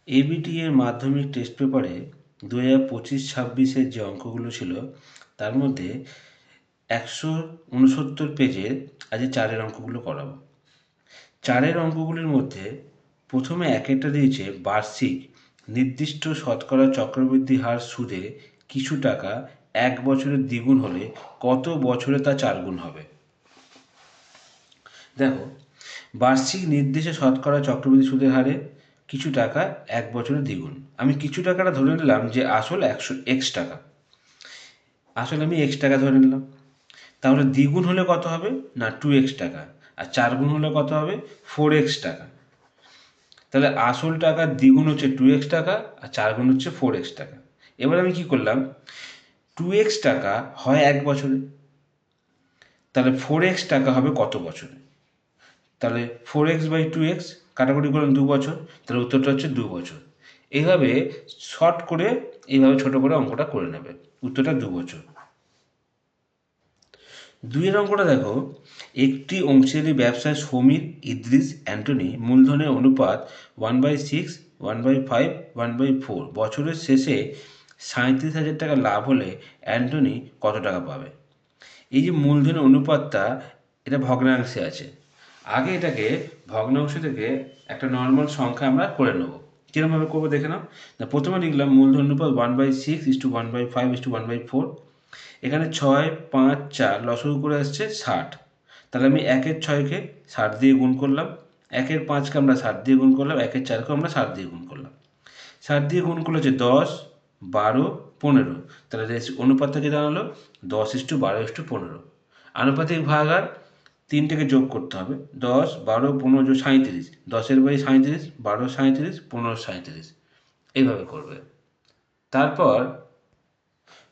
ABT এর মাধ্যমিক test পেপারে 2025-26 যে অঙ্কগুলো ছিল তার মধ্যে 169 পেজের আজকে 4-এর অঙ্কগুলো করাবো। 4-এর অঙ্কগুলির মধ্যে প্রথমে একেরটা দিয়েছে বার্ষিক নির্দিষ্ট শতকরা চক্রবৃদ্ধি হার সুদে কিছু টাকা 1 বছরের দ্বিগুণ হলে কত বছরে তা 4 গুণ হবে। দেখো, বার্ষিক নির্দিষ্ট শতকরা চক্রবৃদ্ধি সুদের হারে কিছু টাকা 1 বছরের দ্বিগুণ। আমি কিছু টাকাটা ধরে নিলাম যে আসল 100 টাকা, আসলে আমি টাকা ধরে নিলাম। তাহলে দ্বিগুণ হলে কত হবে না 2x টাকা, আর 4 গুণ হলে কত হবে 4x টাকা। তাহলে আসল টাকার দ্বিগুণ হচ্ছে 2x টাকা আর 4 গুণ হচ্ছে 4x টাকা। এবার আমি কি করলাম, 2x টাকা হয় 1 বছরে, তাহলে 4x টাকা হবে কত বছরে। তাহলে 4x/2x কাটাকুটি করলাম 2 বছর, তাহলে উত্তরটা হচ্ছে 2 বছর। এইভাবে শর্ট করে এইভাবে ছোট করে অঙ্কটা করে নেবে, উত্তরটা 2 বছর। 2-এর অঙ্কটা দেখো, একটি অংশীদারি ব্যবসায় সমীর, ইদ্রিস, অ্যান্টনি মূলধনের অনুপাত 1/6, 1/5, 1/4 বছরের শেষে 37,000 টাকা লাভ হলে অ্যান্টনি কত টাকা পাবে। এই যে মূলধনের অনুপাতটা, এটা ভগ্নাংশে আছে। আগে এটাকে ভগ্নাংশ থেকে একটা নর্মাল সংখ্যা আমরা করে নেব। কীরকমভাবে করবো দেখে নাও। না, প্রথমে লিখলাম মূলধন অনুপাত 1/6:1/5:1/4। এখানে 6, 5, 4 লসাগু করে আসছে 60। তাহলে আমি 1-এর 6-কে 60 দিয়ে গুণ করলাম, 1-এর 5-কে আমরা 60 দিয়ে গুণ করলাম, 1-এর 4-কে আমরা 60 দিয়ে গুণ করলাম। 60 দিয়ে গুণ করলে হচ্ছে 10, 12, 15। তাহলে অনুপাতটা কি দাঁড়ালো 10:12:15। আনুপাতিক ভাগাকার 3টেকে যোগ করতে হবে, 10, 12, 15 যোগ 37। 10-এর বাই 37, 12 37, 15 37। এইভাবে করবে। তারপর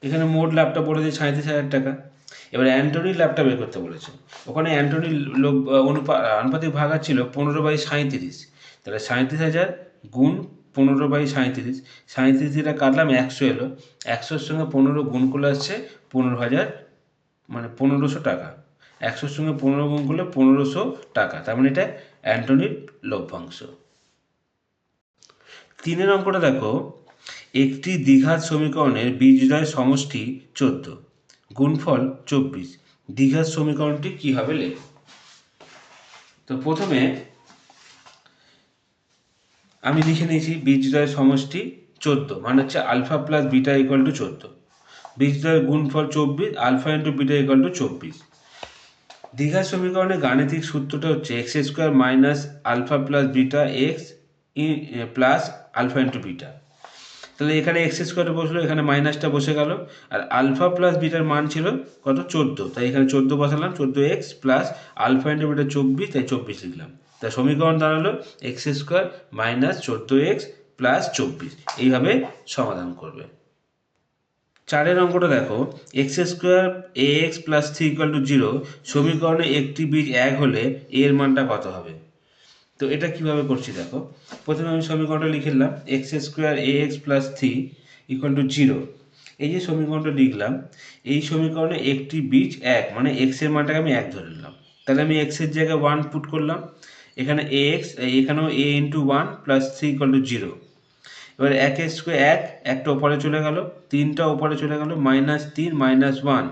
এখানে মোট লাভটা বলে দিয়ে 37,000 টাকা। এবার অ্যান্টনির লাভটা বের করতে বলেছে। ওখানে অ্যান্টনির আনুপাতিক ভাগাকার ছিল 15/37। তাহলে 37,000 গুণ 15/37, 37 দিয়ে কাটলাম 100 এলো, 100-র সঙ্গে 15 গুণ করলে আসছে 15,000, মানে 1500 টাকা। 100-র সঙ্গে 15 গুণ করলে 1500 টাকা, তার মানে এটা অ্যান্টনির লভ্যাংশ। 3-এর অঙ্কটা দেখো, একটি দ্বিঘাত সমীকরণের বীজদ্বয়ের সমষ্টি 14, গুণফল 24। দ্বিঘাত সমীকরণটি কী হবে লেখো। তো প্রথমে আমি লিখে নিয়েছি বীজদ্বয়ের সমষ্টি 14, মানে হচ্ছে alpha plus beta equal to 14। বীজদ্বয়ের গুণফল 24, alpha into beta equal to 24। দ্বিঘাত সমীকরণের গাণিতিক সূত্রটা হচ্ছে x² minus alpha plus beta x plus alpha into beta. তাহলে এখানে x² বসলো, এখানে মাইনাসটা বসে গেল, আর আলফা প্লাস বিটার মান ছিল কত 14, তাই এখানে 14 বসালাম, 14x plus alpha into beta 24, তাই 24 লিখলাম। তাই সমীকরণ দাঁড়ালো x² মাইনাস 14x প্লাস 24। এইভাবে সমাধান করবে। 4-এর অঙ্কটা দেখো, x² ax plus 3 equal to 0 সমীকরণে একটি বীজ 1 হলে এর মানটা কত হবে। তো এটা কিভাবে করছি দেখো, প্রথমে আমি সমীকরণটা লিখে নিলাম x² ax plus 3 equal to 0। এই যে সমীকরণটা লিখলাম, এই সমীকরণে একটি বীজ 1, মানে x এর মানটাকে আমি 1 ধরে নিলাম। তাহলে আমি x এর জায়গায় 1 পুট করলাম, এখানে ax, এখানেও a into 1 plus 3 equal to 0। এবার 1 একটা ওপরে চলে গেল, 3টা ওপরে চলে গেল, -3 -1,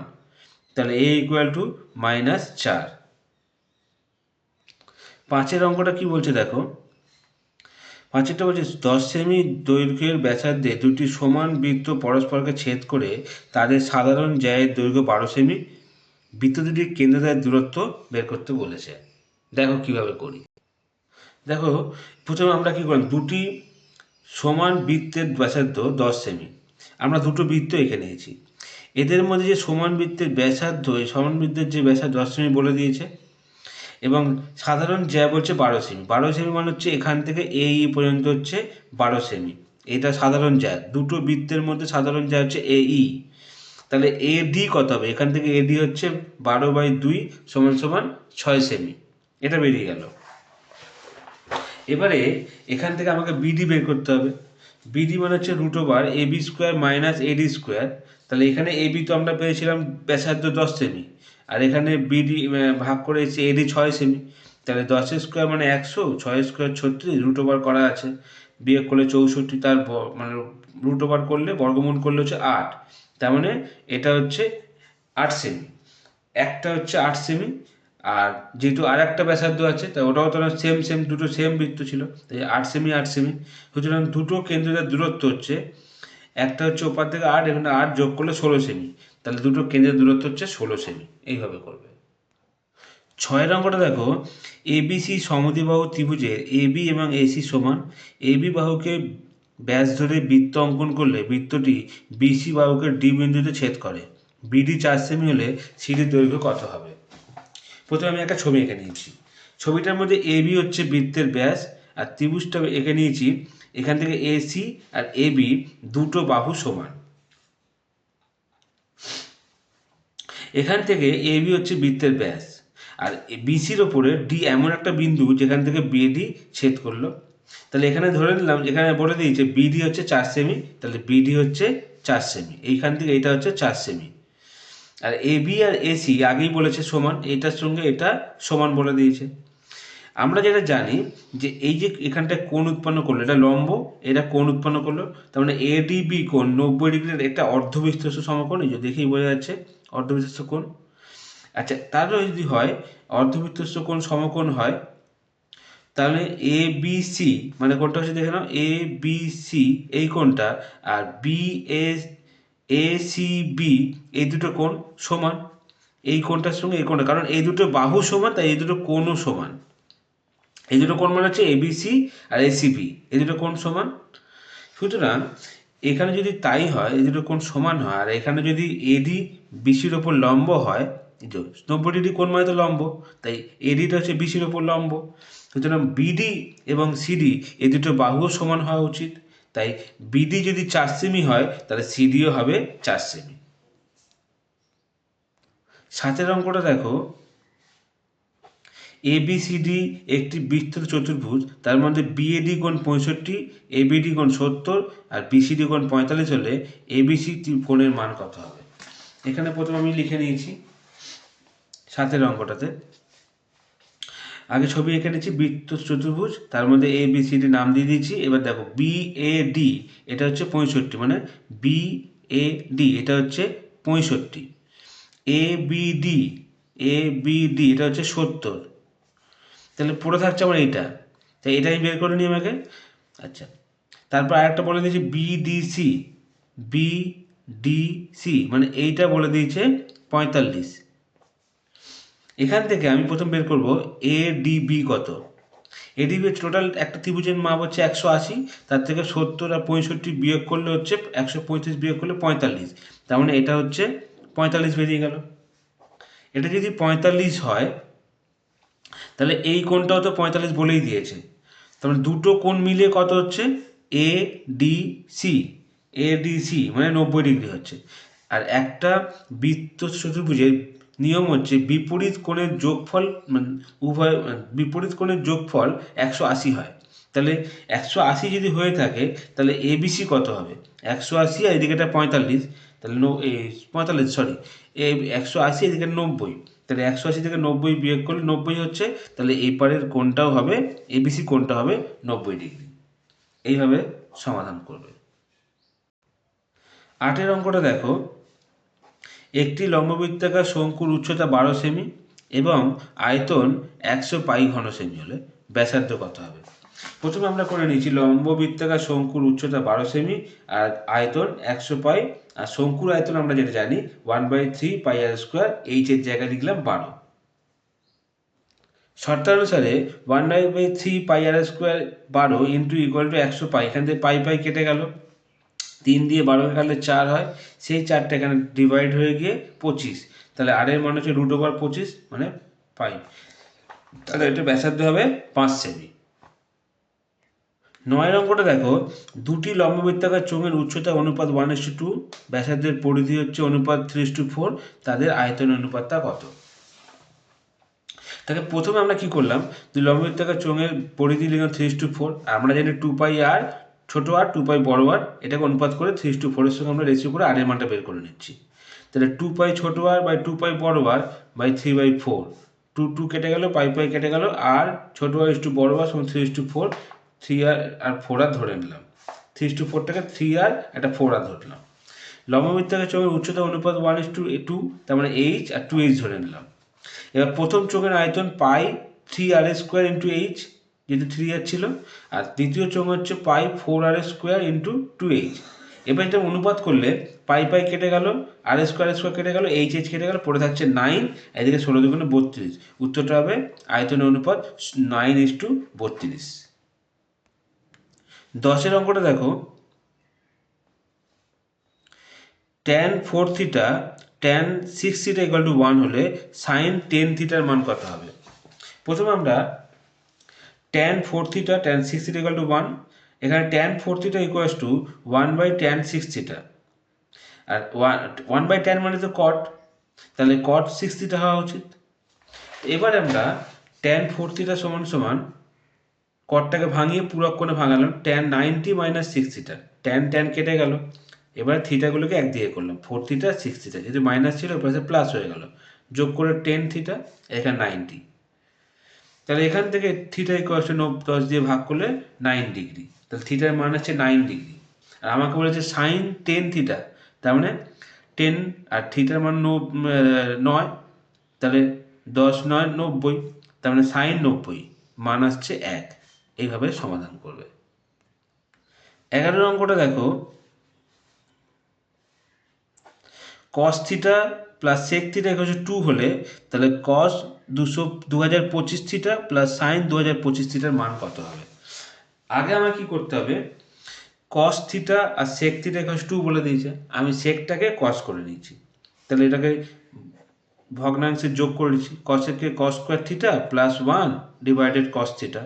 তাহলে a ইকুয়াল টু -4। 5-এর অঙ্কটা কি বলছে দেখো, 5-এরটা বলছে 10 সেমি দৈর্ঘ্যের ব্যাসার্ধে দুটি সমান বৃত্ত পরস্পরকে ছেদ করে তাদের সাধারণ জ্যায়ের দৈর্ঘ্য 12 সেমি। বৃত্ত দুটির কেন্দ্রদ্বয়ের দূরত্ব বের করতে বলেছে। দেখো কিভাবে করি। দেখো, প্রথমে আমরা কি করলাম, দুটি সমান বৃত্তের ব্যাসার্ধ 10 সেমি, আমরা দুটো বৃত্ত এঁকে নিয়েছি। এদের মধ্যে যে সমান বৃত্তের ব্যাসার্ধ, এই সমান বৃত্তের যে ব্যাসার্ধ 10 সেমি বলে দিয়েছে, এবং সাধারণ জ্যা বলছে 12 সেমি। 12 সেমি মানে হচ্ছে এখান থেকে এই পর্যন্ত হচ্ছে 12 সেমি, এটা সাধারণ জ্যা। দুটো বৃত্তের মধ্যে সাধারণ জ্যা হচ্ছে এই। তাহলে এডি কত হবে, এখান থেকে এডি হচ্ছে 12/2 সমান সমান 6 সেমি, এটা বেরিয়ে গেল। এবারে এখান থেকে আমাকে বিডি বের করতে হবে। বিডি মানে হচ্ছে √/ab² মাইনাস AD²। তাহলে এখানে এবি তো আমরা পেয়েছিলাম ব্যাসার্ধ 10 সেমি, আর এখানে বিডি ভাগ করে এসেছে এডি 6 সেমি। তাহলে 10 স্কোয়ার মানে 100, 6 স্কোয়ার 36, রুট ওভার করা আছে, বিয়োগ করলে 64, তার মানে রুট ওভার করলে বর্গমূল করলে হচ্ছে 8, তার মানে এটা হচ্ছে 8 সেমি, একটা হচ্ছে 8 সেমি। আর যেহেতু আর একটা ব্যাসার্ধ আছে তাই ওটাও তো সেম দুটো সেম বৃত্ত ছিল, তাই 8 সেমি 8 সেমি। সুতরাং দুটো কেন্দ্রের দূরত্ব হচ্ছে, একটা হচ্ছে ওপার থেকে 8, এখানে 8 যোগ করলে 16 সেমি, তাহলে দুটো কেন্দ্রের দূরত্ব হচ্ছে 16 সেমি। এইভাবে করবে। 6 অঙ্কটা দেখো, এবিসি সমদ্বিবাহু ত্রিভুজের এবি এবং এসি সমান। এবি বাহুকে ব্যাস ধরে বৃত্ত অঙ্কন করলে বৃত্তটি বিসি বাহুকে ডি বিন্দুতে ছেদ করে। বিডি 4 সেমি হলে সিডির দৈর্ঘ্য কত হবে? প্রথমে আমি একটা ছবি এঁকে নিয়েছি। ছবিটার মধ্যে এবি হচ্ছে বৃত্তের ব্যাস, আর ত্রিভুজটা এঁকে নিয়েছি। এখান থেকে এসি আর এবি দুটো বাহু সমান। এখান থেকে এবি হচ্ছে বৃত্তের ব্যাস, আর বিসির ওপরে ডি এমন একটা বিন্দু যেখান থেকে বিডি ছেদ করলো। তাহলে এখানে ধরে নিলাম, এখানে বলে দিয়েছে বিডি হচ্ছে 4 সেমি, তাহলে বিডি হচ্ছে 4 সেমি, এইখান থেকে এটা হচ্ছে 4 সেমি। আর এবি আর এসি আগেই বলেছে সমান, এটার সঙ্গে এটা সমান বলে দিয়েছে। আমরা যেটা জানি যে এই যে এখানটায় কোণ উৎপন্ন করলো, এটা লম্ব, এটা কোণ উৎপন্ন করলো, তার মানে এডিবি কোণ 90 ডিগ্রির একটা অর্ধবৃত্তস্থ সমকোণ, এই যে দেখেই বোঝা যাচ্ছে অর্ধবৃত্তস্থ কোণ। আচ্ছা, তারও যদি হয় অর্ধবৃত্তস্থ কোণ সমকোণ হয়, তাহলে এ বি সি মানে কোনটা হচ্ছে দেখে নাও, এ বি সি এই কোণটা, আর বি এ সি বি এই দুটো কোণ সমান। এই কোণটার সঙ্গে এই কোণটা, কারণ এই দুটো বাহু সমান তাই এই দুটো কোণও সমান। এই দুটো কোণ মানে হচ্ছে এবিসি আর এসিবি, এই দুটো কোণ সমান। সুতরাং এখানে যদি তাই হয়, এই দুটো কোণ সমান হয়, আর এখানে যদি এডি বিসির ওপর লম্ব হয়, 90 ডিগ্রি কোণ মানে তো লম্ব, তাই এডিটা হচ্ছে বিসির ওপর লম্ব। সুতরাং বিডি এবং সিডি এই দুটো বাহুও সমান হওয়া উচিত, তাই বিডি যদি 4 সেমি হয় তাহলে সিডিও হবে 4 সেমি। 7 অঙ্কটা দেখো, এবিসিডি একটি বৃত্তের চতুর্ভুজ, তার মধ্যে বিএডি কোণ 65, এবিডি কোণ 70 আর বিসিডি কোণ 45 হলে এবিসি কোণের মান কত হবে? এখানে প্রথমে আমি লিখে নিয়েছি 7 অঙ্কটাতে। আগে ছবি এঁকে নিয়েছি বৃত্ত চতুর্ভুজ, তার মধ্যে এবিসিডি নাম দিয়ে দিয়েছি। এবার দেখো বিএডি এটা হচ্ছে 65, মানে বিএডি এটা হচ্ছে 65, এবিডি এবিডি এটা হচ্ছে 70, তাহলে পড়ে থাকছে আমার এইটা, তাই এটাই বের করে নিই আমাকে। আচ্ছা, তারপর আরেকটা বলে দিয়েছি বিডিসি, বিডিসি মানে এইটা বলে দিয়েছে 45। এখান থেকে আমি প্রথম বের করব এডিবি কত। এডিবি টোটাল একটা ত্রিভুজের মাপ হচ্ছে 180, তার থেকে 70 আর 65 বিয়োগ করলে হচ্ছে 135, বিয়োগ করলে 45, তার মানে এটা হচ্ছে 45 বেরিয়ে গেল। এটা যদি 45 হয় তাহলে এই কোণটাও তো 45 বলেই দিয়েছে, তার মানে দুটো কোণ মিলিয়ে কত হচ্ছে এ ডি সি, এডিসি মানে 90 ডিগ্রি হচ্ছে। আর একটা বৃত্ত চতুর্ভুজের নিয়ম হচ্ছে বিপরীত কোণের যোগফল, মানে উভয় বিপরীত কোণের যোগফল 180 হয়। তাহলে 180 যদি হয়ে থাকে তাহলে এবিসি কত হবে? 180 আর এদিকে এটা 45, তাহলে 45 সরি, 180 এদিকে 90, তাহলে 180 থেকে 90 বিয়োগ করলে 90 হচ্ছে, তাহলে এই পারের কোণটাও হবে, এবিসি কোণটা হবে 90 ডিগ্রি। এইভাবে সমাধান করবে। 8 অঙ্কটা দেখো, একটি লম্ববৃত্তাকার শঙ্কুর উচ্চতা 12 সেমি এবং আয়তন 100 পাই ঘন সেমি হলে ব্যাসার্ধ কত হবে? প্রথমে আমরা করে নিয়েছি লম্ববৃত্তাকার শঙ্কুর উচ্চতা 12 সেমি আর আয়তন 100 পাই, আর শঙ্কুর আয়তন আমরা যেটা জানি 1/3 পাই আর স্কোয়ার, এইচের জায়গায় লিখলাম 12। শর্তানুসারে 1/3 পাই আর স্কোয়ার 12 ইন্টু ইকুয়াল টু 100 পাই, এখান থেকে পাই পাই কেটে গেল, 3 দিয়ে 12 কাটলে 4 হয়, সেই 4টা এখানে ডিভাইড হয়ে গিয়ে 25, তাহলে আর এর মান হচ্ছে √25 মানে পাই, তাহলে এটা ব্যাসার্ধ হবে 5 সেমি। 9 অঙ্কটা দেখো, দুটি লম্ববৃত্তাকার চোঙের উচ্চতা অনুপাত 1:2, ব্যাসার্ধের পরিধি হচ্ছে অনুপাত 3:4, তাদের আয়তন অনুপাতটা কত? তাকে প্রথমে আমরা কি করলাম, দুই লম্ববৃত্তাকার চোঙের পরিধি লিখলাম 3:4, আমরা জানি 2 পাই আর ছোট আর 2 পাই বড় আর, এটাকে অনুপাত করে 3:4 এর সঙ্গে আমরা রেশিও করে আর এর মানটা বের করে নিচ্ছি। তাহলে 2 পাই ছোট আর বাই 2 পাই বড় আর বাই 3/4, টু টু কেটে গেল, পাই পাই কেটে গেল, আর ছোটো আর ইস টু বড় আর সমান 3:4, 3r আর 4r ধরে নিলাম। 3:4টাকে 3r একটা 4r ধরলাম। লম্ববৃত্তাকার চোখের উচ্চতা অনুপাত 1:2, তার মানে h আর 2h ধরে নিলাম। এবার প্রথম চোখের আয়তন পাই 3r² ইন্টু h, যেহেতু 3r ছিল, আর দ্বিতীয় চোখ হচ্ছে পাই 4r² ইন্টু 2h। এবার এটা অনুপাত করলে পাই পাই কেটে গেল, r² কেটে গেল, h কেটে গেল, পড়ে থাকছে 9, এদিকে 16×32। উত্তরটা হবে আয়তনের অনুপাত 9:32। 10-এর অঙ্কটা দেখো, tan 4 theta tan 6 theta equal to 1 হলে sin 10 থিটার মান কত হবে? প্রথমে আমরা tan 4 theta tan 6 theta equal to 1, এখানে tan 4 theta equals to 1/tan 6 theta, আর 1/tan মানে তো cot, তাহলে cot 6 থিটা হওয়া উচিত। এবার আমরা tan 4 থিটা সমান সমান কটটাকে ভাঙিয়ে পুরক কোণে ভাঙালাম, tan 90 minus 6 theta, tan tan কেটে গেল। এবার থিটাগুলোকে একদিকে করলাম, 4 থিটা 6 থিটা, যেহেতু মাইনাস ছিল ওর পাশে প্লাস হয়ে গেল, যোগ করে 10 থিটা, এখানে 90। তাহলে এখান থেকে থিটা ইকুয়াল টু 10 দিয়ে ভাগ করলে 9 ডিগ্রি, তাহলে থিটার মান হচ্ছে 9 ডিগ্রি। আর আমাকে বলেছে সাইন 10 থিটা, তার মানে 10 আর থিটার মান 9, তাহলে 10 9 90, তার মানে সাইন 90 মান আসছে 1। এইভাবে সমাধান করবে। 11 অঙ্কটা দেখো, cos theta plus sec theta equal to 2 হলে তাহলে cos 2025 থিটা প্লাস সাইন 2025 থিটার মান কত হবে? আগে আমার কি করতে হবে, cos থিটা আর sec থিটা ইকুয়াল টু 2 বলে দিয়েছে, আমি সেকটাকে cos করে নিয়েছি, তাহলে এটাকে ভগ্নাংশে যোগ করে নিচ্ছি, cosকে cos square theta plus 1 divided cos theta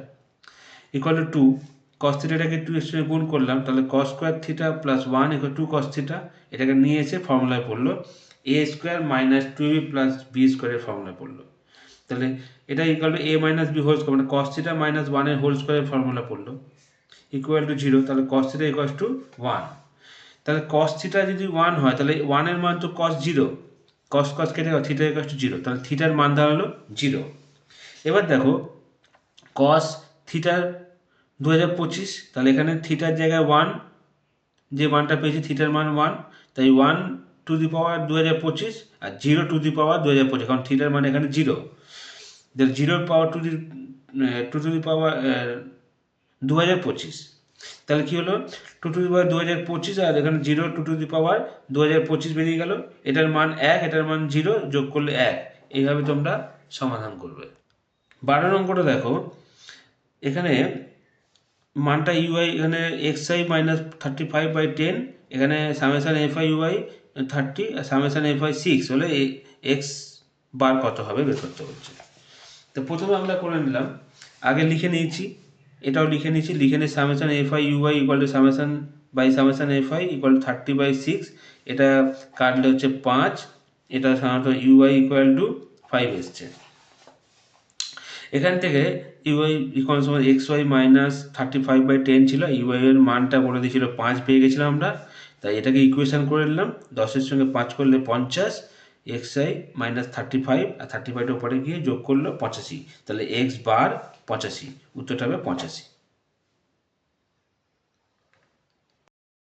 equal to 2, cos থিটাটাকে 2 এর সঙ্গে গুণ করলাম, তাহলে cos square theta plus 1 equal to cos theta, এটাকে নিয়ে এসে ফর্মুলায় পড়লো, a square minus 2b plus b স্কোয়ারের ফর্মুলায় পড়লো, তাহলে এটা equal to a minus b whole square, মানে cos থিটা মাইনাস 1 এর হোল স্কোয়ারের ফর্মুলা পড়লো, ইকুয়াল টু 0, তাহলে cos থিটা ইকুয়াল টু 1। তাহলে cos থিটা যদি 1 হয় তাহলে 1 এর মান তো cos 0, cos cos কেটে গেল, থিটা ইকুয়াল টু 0, তাহলে থিটার মান দাঁড়ালো 0। এবার দেখো cos থিটার 2025, তাহলে এখানে থিটার জায়গায় 1, যে মানটা পেয়েছি থিটার মান 1, তাই 1 to the power 2025 R 0 to the পাওয়ার 2025, কারণ থিটার মান এখানে 0, 0 পাওয়ার টু দি পাওয়ার 2025, তাহলে কি হলো 2 টু দি পাওয়ার 2025, আর এখানে 0 2 টু দি পাওয়ার 2025 বেরিয়ে গেল, এটার মান 1, এটার মান 0, যোগ করলে 1। এইভাবে তোমরা সমাধান করবে। 12 অঙ্কটা দেখো, এখানে মানটা ইউআই, এখানে xi মাইনাস 35/10, এখানে সামেশান fi uy 30 আর সামেশান fi 6 হলে এক্স বার কত হবে বের করতে হচ্ছে। তো প্রথমে আমরা করে নিলাম, আগে লিখে নিয়েছি, এটাও লিখে নিয়েছি, লিখে নিয়ে summation fi uy equal to summation by summation fi equal to 30/6, এটা কাটলে হচ্ছে 5, এটা সাধারণত uy ইকুয়াল টু 5 এসছে। এখান থেকে ইউআই ইকুয়াল সমান xy মাইনাস 35/10 ছিল, ইউআই এর মানটা বলে দিয়েছিল 5 পেয়ে গেছিলাম আমরা, তাই এটাকে ইকুয়েশন করে নিলাম, 10-এর সঙ্গে 5 করলে 50, xi মাইনাস 35 আর 35টা উপরে গিয়ে যোগ করলো 85, তাহলে x বার 85, উত্তরটা হবে 85।